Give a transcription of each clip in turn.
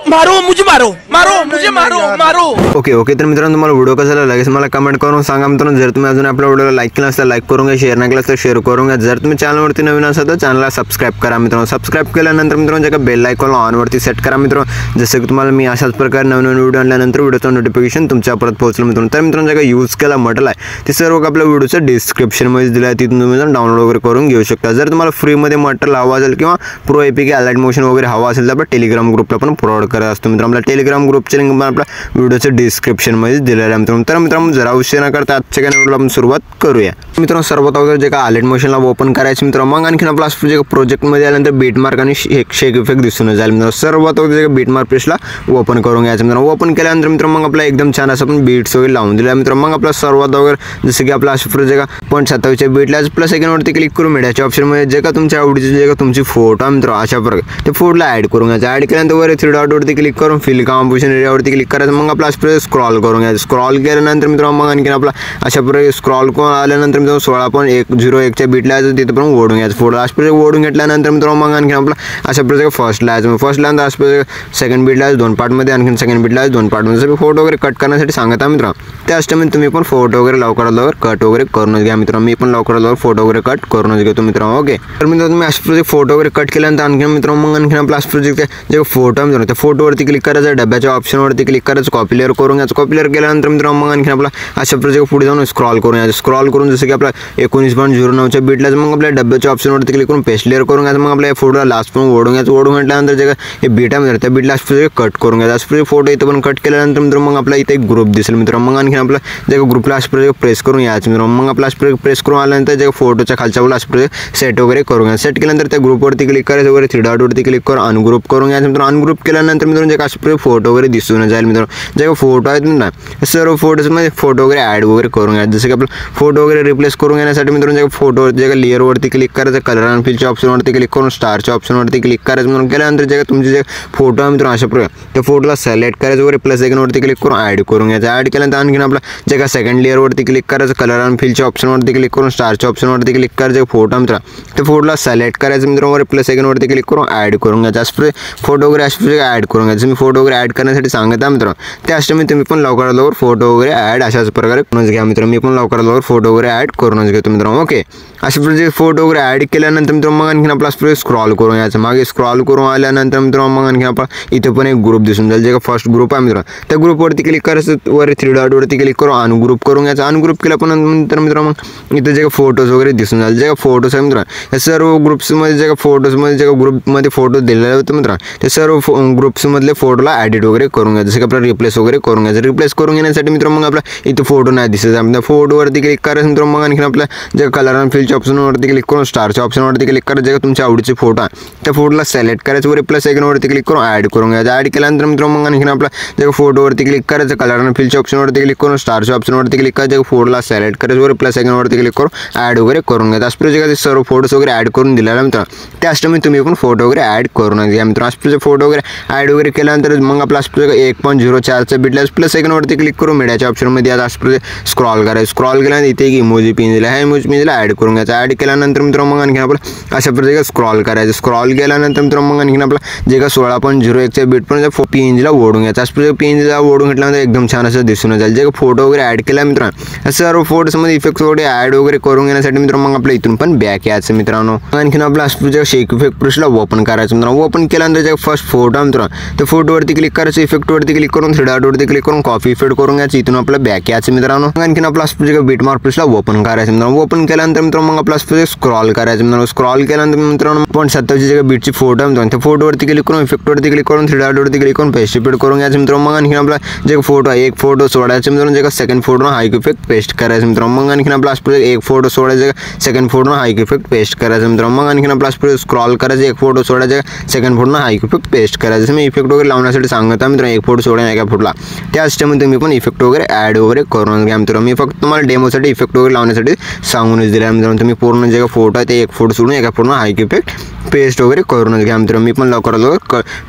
मारो मुझे, मारो मारो मुझे, मारो मारो। ओके तर मित्रांनो, तुम्हाला व्हिडिओ कसा लागला लगेच मला कमेंट करून सांगा मित्रांनो। जर तुम्ही अजून आपल्या व्हिडिओला लाईक केला असेल लाईक करून घ्या, शेअर नाही केला तर शेअर करून घ्या। जर तुम्ही चॅनलवरती नवीन असाल तर चॅनलला सबस्क्राइब करा मित्रांनो। सबस्क्राइब केल्यानंतर मित्रांनो जे बेल आयकॉन ऑन वरती सेट करा मित्रांनो, जसं की तुम्हाला मी अशाच प्रकारे नवीन व्हिडिओ आणल्यानंतर व्हिडिओचं नोटिफिकेशन तुमच्यापर्यंत पोहोचलं मित्रांनो। तर मित्रांनो जे यूज केला मटेरियल आहे ते सर्व आपल्या व्हिडिओच्या डिस्क्रिप्शनमध्ये दिलं आहे, तिथून तुम्ही डाउनलोड वगैरे करून घेऊ शकता। जर तुम्हाला फ्रीमध्ये मटेरियल हवा असेल किंवा प्रो एपीके अलाइट मोशन वगैरे हवा असेल तर आपण टेलिग्राम ग्रुपला पण प्रोव्हाइड करत असतो मित्रांनो। आपल्या टेलिग्राम ग्रुपची लिंक पण आपल्या व्हिडिओच्या डिस्क्रिप्शनमध्ये दिलेलं आहे मित्रांनो। तर मित्रांनो जरा उशीर न करता आजच्या व्हिडिओला आपण सुरुवात करूया मित्रांनो। सर्वात अगोदर जे का अलाइट मोशनला ओपन करायचं मित्रांनो, मग आणखीन आपला जे प्रोजेक्टमध्ये आल्यानंतर बीट मार्क आणि शेक इफेक्ट दिसून जाईल मित्रांनो। सर्वात अगोदर जे बीट मार्क पेजला ओपन करून घ्यायचं मित्रांनो। ओपन केल्यानंतर मित्रांनो मग आपला एकदम छान असं आपण बीट्स वगैरे लावून दिला मित्रांनो। मग आपला सर्वात अगोदर जसं की आपला अशा जे का 0.27 बीटला प्लस सेकंडवरती क्लिक करून मीडियाच्या ऑप्शनमध्ये जे का तुमच्या आवडीचे जे का तुमची फोटो मित्रांनो अशा प्रकारे ते फोटोला ॲड करून घ्यायचं। ॲड केल्यानंतर वर 3 डॉटवरती क्लिक करून फिल कॉम्पोजिशन एरियावरती क्लिक करायचं। मग आपला अशा स्क्रॉल करून घ्यायचं। स्क्रॉल केल्यानंतर मित्रांनो मग आणखीन आपला अशा प्रकारे स्क्रॉल करून आल्यानंतर मित्रांनो 16.101च्या बीटला यायचं, तिथं पण ओढून घ्यायचं फोटो। अशा प्रकारे ओढून घेतल्यानंतर मित्रांनो मग आणखीन आपला अशा प्रकारे फर्स्टला यायचं। फर्स्टला नंतर अशा प्रकारे सेकंड बीटला 2 पार्टमध्ये, आणखीन सेकंड बीटला 2 पार्टमध्ये फोटो वगैरे कट करण्यासाठी सांगत आहे मित्रांनो। त्याच टाइम तुम्ही पण फोटो वगैरे लवकर कट वगैरे करूनच घ्या मित्रांनो। मी पण लवकर फोटो वगैरे कट करूनच घेतो मित्रांनो। ओके तर मित्रांनो तुम्ही अशा प्रकारे फोटो वगैरे कट केल्यानंतर आणखीन मित्रांनो मग आणखीन आपला प्रोजेक्ट जे फोटो आहे मित्रांनो त्या फोटोवरती क्लिक करायचं, डब्याच्या ऑप्शनवरती क्लिक करायचं, कॉपी लेअर करून घ्यायचं। कॉपी लेअर केल्यानंतर मित्रांनो मग आणखीन आपला अशा प्रोजेक्ट पुढे जाऊन स्क्रॉल करून घ्यायचं। स्क्रॉल करून जसं की आपला 19.09च्या बीटला मग आपल्या डब्याच्या ऑप्शनवरती क्लिक करून पेस्ट लेअर करून घ्यायचं। मग आपल्या फोटोला लास्ट पण ओढून घ्यायचं। ओढून घेतल्यानंतर जे हे बीट आहे मित्रांनो त्या बीटला अशा कट करून घ्यायचं। अशा फोटो इथं पण कट केल्यानंतर मित्रांनो मग आपला इथे एक ग्रुप दिसेल मित्रांनो। मग आणखीन आपला जे ग्रुपला अशा प्रेस करून यायचं मित्रांनो। मग आपला अशा प्रेस करून आल्यानंतर जे फोटोच्या खालच्या बाजूला अशा सेट वगैरे करून घ्यायचं। सेट केल्यानंतर त्या ग्रुपवरती क्लिक करायचं, वगैरे 3 डॉटवरती क्लिक करून अनग्रुप करून घ्यायचं मित्रांनो। अनग्रुप केल्यानंतर मित्रांनो जे अशा फोटो वगैरे दिसून जाईल मित्रांनो। जे फोटो आहेत ना सर्व फोटोजमध्ये फोटो वगैरे ॲड वगैरे करून घ्यायचं। जसं की आपलं फोटो वगैरे रिप्लेस करून घेण्यासाठी मित्रांनो जे फोटो जे लेअरवरती क्लिक करायचं, कलर अँड फिलच्या ऑप्शनवरती क्लिक करून स्टारच्या ऑप्शनवरती क्लिक करायचं मित्रांनो। केल्यानंतर जे तुमचे जे फोटो आहे मित्रांनो अशा प्रकारे त्या फोटोला सिलेक्ट करायचं, वगैरे प्लस सेकंडवरती क्लिक करून ॲड करून घ्यायचं। ॲड केल्यानंतर आणखीन आपला जे का सेकंड लेअरवरती क्लिक करायचं, कलर अँड फिलच्या ऑप्शनवरती क्लिक करून स्टारच्या ऑप्शनवरती क्लिक करायचं। फोटो मित्रांनो त्या फोटोला सिलेक्ट करायचं मित्रांनो, वगैरे प्लस सेकंडवरती क्लिक करून ॲड करून घ्यायचं। अशा फोटो वगैरे अशा ॲड करून घ्यायचं। मी फोटो वगैरे ॲड करण्यासाठी सांगत आहे मित्रांनो। त्याच टाइम तुम्ही पण लवकर फोटो वगैरे ॲड अशाच प्रकारे करूनच घ्या मित्रांनो। मी पण लवकर फोटो वगैरे ॲड करूनच घेतो मित्रांनो। ओके अशा प्रकारे फोटो वगैरे ॲड केल्यानंतर मित्रांनो मग आणखीन आपला स्क्रॉल करून यायचं। मागे स्क्रॉल करून आल्यानंतर मित्रांनो मग आणखीन आपला इथे पण एक ग्रुप दिसून जाईल, जे का फर्स्ट ग्रुप आहे मित्रांनो। त्या ग्रुपवरती क्लिक करायचं, वर 3 डॉटवरती क्लिक करून अनग्रुप करून घ्यायचं। अनग्रुप केल्या पण नंतर मित्रांनो मग इथे जे का फोटोज वगैरे दिसून जाईल, जे का फोटोज आहे मित्रांनो या सर्व ग्रुप्समध्ये जे का फोटोजमध्ये जे का ग्रुपमध्ये फोटो दिलेले होते मित्रांनो ते सर्व ग्रुप्समधले फोटोला ॲडिट वगैरे करून घ्यायचं। जसं की आपल्याला रिप्लेस वगैरे करून घ्यायचं। रिप्लेस करून घेण्यासाठी मित्रांनो मग आपला इथे फोटो नाही दिसत आहे, फोटोवरती क्लिक करायचं मित्रांनो। मग आणखीन आपल्या जे कलर अँड फिलच्या ऑप्शनवरती क्लिक करून स्टारच्या ऑप्शनवरती क्लिक करायचं, जे का तुमच्या आवडीचे फोटो आहे त्या फोटोला सिलेक्ट करायचं, वगैरे प्लस सेकंडवरती क्लिक करून ॲड करून घ्यायचं। ॲड केल्यानंतर मित्रांनो मग आणखीन आपला जे फोटोवरती क्लिक करायचं, कलर अँड फिलच्या ऑप्शनवरती क्लिक करून स्टारच्या ऑप्शनवरती क्लिक करायचं, फोटोला सिलेक्ट करायचं, वगैरे प्लस सेकंडवरती क्लिक करून ॲड वगैरे करून घ्यायचं। अशा प्रकारे सर्व फोटोज वगैरे ॲड करून दिलेला मित्रांनो। त्याच टाइम तुम्ही पण फोटो वगैरे ॲड करून घ्या मित्रांनो। अशा प्रकारे फोटो वगैरे ॲड वगैरे केल्यानंतर मग आपला 1.04च्या बीटला प्लस सेकंडवरती क्लिक करून मीडियाच्या ऑप्शनमध्ये आता अशा स्क्रॉल करायचं। स्क्रॉल केल्यानंतर इथे एक इमोजी पिन दिला आहे, इमोजी पिनला ॲड करून घ्यायचं। ॲड केल्यानंतर मित्रांनो मग आणखीन आपलं अशा प्रकारे स्क्रॉल करायचं। स्क्रॉल केल्यानंतर मित्रांनो मग आणखीन आपला जे का 16.01च्या बीटपर्यंत पीएनजीला ओढून घ्यायचं। अशा प्रकारे पीएनजीला ओढून घेतल्यानंतर एकदम छान असं दिसून जाईल। जे का फोटो वगैरे ॲड केला मित्रांनो सर्व फोटोजमध्ये इफेक्ट्स वगैरे ॲड वगैरे करून घेण्यासाठी मित्रांनो मग आपल्या इथून पण बॅक यायचं मित्रांनो। आणखीन आपला अशा शेक इफेक्ट ब्रशला ओपन करायचं मित्रांनो। ओपन केल्यानंतर जे फर्स्ट फोटो मित्रांनो त्या फोटोवरती क्लिक करायचं, इफेक्टवरती क्लिक करून 3 डॉटवरती क्लिक करून कॉपी इफेक्ट करून घ्यायचं। इथून आपलं बॅक यायचं मित्रांनो। आणखीन आपला बीट मार्क ब्रशला ओपन करायचं मित्रांनो। ओपन केल्यानंतर मित्रांनो मग आपला स्क्रॉल करायचं मित्रांनो। स्क्रॉल केल्यानंतर मित्रांनो 0.27ची जे बीटची फोटो आहे मित्रांनो त्या फोटोवरती क्लिक करून इफेक्टवरती क्लिक करून 3 डॉटवरती क्लिक करून पेस्ट इफेक्ट करून घ्यायचं मित्रांनो। मग आणखीन आपला जे फोटो आहे एक फोटो सोडायचं मित्रांनो, जे का second photo hike effect paste करायचं मित्रांनो। मग आणखीन आपला एक फोटो सोडायचं, second photo hike effect paste करायचं मित्रांनो। मग आणखीन आपला स्क्रॉल करायचं, एक फोटो सोडायचं, second photo hike effect paste करायचं। मी इफेक्ट वगैरे लावण्यासाठी सांगत आहे मित्रांनो, एक फोटो सोडा एका फोटोला। त्याच टाइम तुम्ही पण इफेक्ट वगैरे ॲड वगैरे करून घ्या मित्रांनो। मी फक्त तुम्हाला डेमोसाठी इफेक्ट वगैरे लावण्यासाठी सांगूनच दिला मित्रांनो। तुम्ही पूर्ण जे फोटो आहे ते एक फोटो सोडून एका फोटो हाईक इफेक्ट पेस्ट वगैरे करूनच घ्या मित्रांनो। मी पण लवकर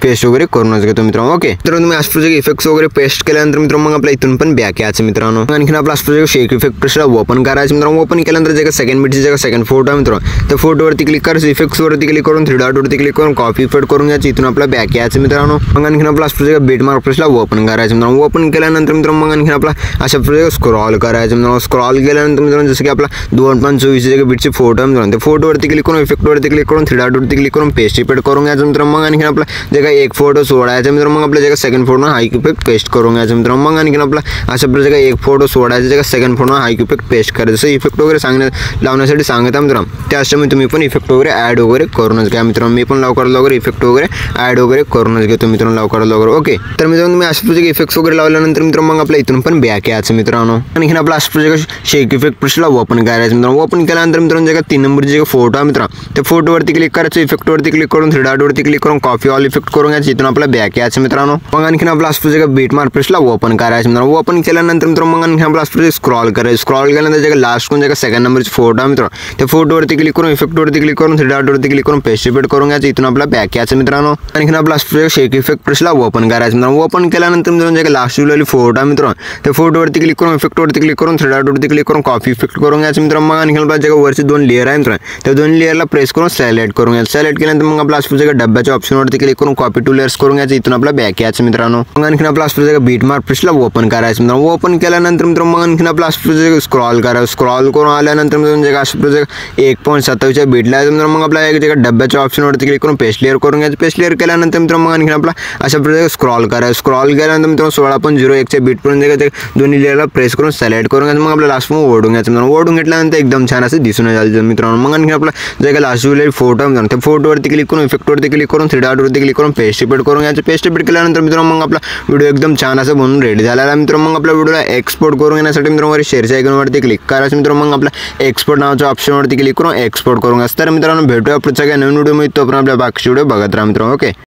पेस्ट वगैरे करूनच घेतो मित्रांनो। ओके तर तुम्ही अशा प्रकारे इफेक्ट्स वगैरे पेस्ट केल्यानंतर मित्रांनो मग आपल्या इथून पण बॅक यायचं मित्रांनो। आणखीन आपला अशा शेक इफेक्ट ब्रशला ओपन करायचं मित्रांनो। ओपन केल्यानंतर जे का सेकंड बीटची जे का सेकंड फोटो आहे मित्रांनो त्या फोटोवरती क्लिक करायचं, इफेक्ट्सवरती क्लिक करून 3 डॉटवरती क्लिक करून कॉपी इफेक्ट करून घ्यायचं। इथून आपला बॅक यायचं मित्रांनो। मित्रांनो. मग आणखीन आपला प्रोजेक्ट बीटमार्क प्रेसला ओपन करायचं मित्रांनो. ओपन केल्यानंतर मित्रांनो मग आणखीन आपला अशा प्रोजेक्ट स्क्रॉल करायचं मित्रांनो. स्क्रॉल केल्यानंतर मित्रांनो जसं की आपला 2.24 बीटची फोटो आहे मित्रांनो. ते फोटोवरती क्लिक करून इफेक्टवरती क्लिक करून 3 डॉटवरती क्लिक करून पेस्ट इफेक्ट करून घ्यायचं मित्रांनो. मग आणखीन आपला जे काही एक फोटो सोडायचा मित्रांनो. मग आपल्या जे काही second photo hike effect paste करून घ्यायचं मित्रांनो. मग आणखीन आपला अशा प्रकारे एक फोटो सोडायचा, जे काही second photo hike effect paste करायचं. जसं इफेक्ट वगैरे लावण्यासाठी सांगत आहे मित्रांनो. त्याच्यामुळे तुम्ही पण इफेक्ट वगैरे ॲड वगैरे करूनच घ्या मित्रांनो. मी पण लवकर इफेक्ट वगैरे ॲड वगैरे करूनच घेतो मित्रांनो लवकर. ओके, तर मित्रांनो तुम्ही अशा प्रोजेक्ट इफेक्ट्स वगैरे लावल्यानंतर मित्रांनो मग आपल्या इथून पण बॅक यायचं मित्रांनो. आणखीन आपला अशा प्रोजेक्ट शेक इफेक्ट प्रेसला ओपन करायचं मित्रांनो. ओपन केल्यानंतर मित्रांनो जे काही 3 नंबरचे जे फोटो आहे मित्रांनो, त्या फोटोवरती क्लिक करायचं, इफेक्टवरती क्लिक करून 3 डॉटवरती क्लिक करून कॉपी ऑल इफेक्ट करून घ्यायचं. इथून आपला बॅक यायचं मित्रांनो. मग आणखीन आपला अशा प्रोजेक्ट बीटमार्क प्रेसला ओपन करायचं मित्रांनो. ओपन केल्यानंतर मित्रांनो मग आणखीन आपला प्रोजेक्ट स्क्रॉल करायचं. स्क्रॉल केल्यानंतर जे लास्ट कोण जे सेकंड नंबरचे फोटो आहे मित्रांनो, त्या फोटोवरती क्लिक करून इफेक्टवरती क्लिक करून 3 डॉटवरती क्लिक करून पेस्ट इफेक्ट करून घ्यायचं. इथून आपला बॅक यायचं मित्रांनो. आणखीन आपला प्रोजेक्ट शेक इफेक्ट प्रेसला ओपन करायचं मित्रांनो. ओपन केल्यानंतर मित्रांनो जे लास्ट वाली फोटो आहे मित्रांनो, त्या फोटोवरती क्लिक करून इफेक्टवरती क्लिक करून 3 डॉटवरती क्लिक करून कॉपी इफेक्ट करून घ्यायचं मित्रांनो. मग आणखीन आपला जे वरचे 2 लेअर आहे मित्रांनो, त्या 2 लेअरला प्रेस करून सिलेक्ट करून घ्यायचं. सिलेक्ट केल्यानंतर मग आपला प्रोजेक्ट डब्याच्या ऑप्शनवरती क्लिक करून कॉपी टू लेअर्स करून घ्यायचं. इथून आपला बॅक यायचं मित्रांनो. मग आणखीन आपला प्रोजेक्ट बीटमार्क प्रेसला ओपन करायचं मित्रांनो. ओपन केल्यानंतर मित्रांनो मग आणखीन आपला प्रोजेक्ट स्क्रॉल करायचं. स्क्रॉल करून आल्यानंतर मित्रांनो जे अशा प्रोजेक्ट 1.27 बीटला आहे मित्रांनो. मग आपला एक जे डब्याच्या ऑप्शनवरती क्लिक करून पेस्ट लेअर करून घ्यायचं. पेस्ट लेअर केल्यानंतर मित्रांनो मग आणखीन आपला अशा प्रोजेक्ट स्क्रॉल करायचं. स्क्रॉल केल्यानंतर मित्रांनो 16.01 बीटपर्यंत जे दोन्ही लेअरला प्रेस करून सिलेक्ट करून घ्यायचं. मग आपला लास्ट मग ओढून घ्यायचं मित्रांनो. ओढून घेतल्यानंतर एकदम छान असं दिसून जायचं मित्रांनो. मग आणखीन आपला जे काही लास्ट वाली फोटो आहे मित्रांनो, त्या फोटोवरती क्लिक करून इफेक्टवरती क्लिक करून 3 डॉटवरती क्लिक करून पेस्ट इफेक्ट करून घ्यायचं. पेस्ट इफेक्ट केल्यानंतर मित्रांनो मग आपला व्हिडिओ एकदम छान असं बनवून रेडी झालेला आहे मित्रांनो. मग आपल्या व्हिडिओला एक्सपोर्ट करून घेण्यासाठी मित्रांनो शेअरच्या आयकॉनवरती क्लिक करायचं मित्रांनो. मग आपला एक्सपोर्ट नावाच्या ऑप्शनवरती क्लिक करून एक्सपोर्ट करून घ्यायचं. तर मित्रांनो भेटूया पुढच्या काही नवीन व्हिडिओ. तोपर्यंत आपल्या बाकीचे व्हिडिओ बघत राहा मित्रांनो. ओके.